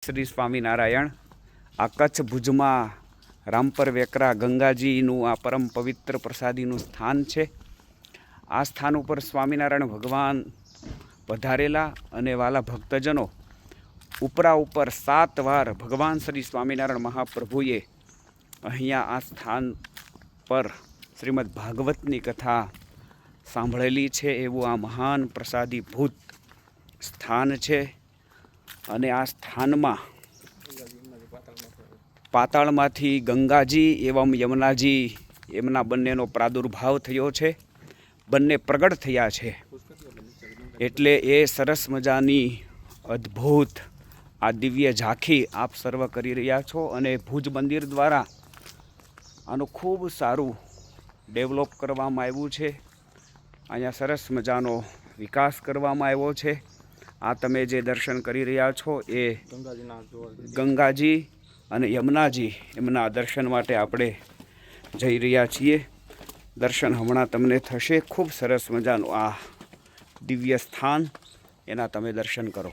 શ્રી સ્વામિનારાયણ। આ કચ્છ ભુજમાં રામપર વેકરા ગંગાજીનું આ પરમ પવિત્ર પ્રસાદીનું સ્થાન છે। આ સ્થાન ઉપર સ્વામિનારાયણ ભગવાન પધારેલા અને વાલા ભક્તજનો ઉપરા ઉપર 7 વાર ભગવાન શ્રી સ્વામિનારાયણ મહાપ્રભુએ અહીંયા આ સ્થાન પર શ્રીમદ ભાગવતની કથા સાંભળેલી છે। એવું આ મહાન પ્રસાદીભૂત સ્થાન છે। અને આ સ્થાનમાં પાતાળમાંથી ગંગાજી એવં યમુનાજી એમના બંનેનો પ્રાદુર્ભાવ થયો છે, બંને પ્રગટ થયા છે। એટલે એ સરસ મજાની અદ્ભુત આ દિવ્ય ઝાંખી આપ સર્વ કરી રહ્યા છો। અને ભુજ મંદિર દ્વારા આનું ખૂબ સારું ડેવલપ કરવામાં આવ્યું છે। અહીંયા સરસ મજાનો વિકાસ કરવામાં આવ્યો છે। આ તમે જે દર્શન કરી રહ્યા છો એ ગંગાજી અને યમુનાજી એમના દર્શન માટે આપણે જઈ રહ્યા છીએ। દર્શન હમણાં તમને થશે। ખૂબ સરસ મજાનું આ દિવ્ય સ્થાન, એના તમે દર્શન કરો।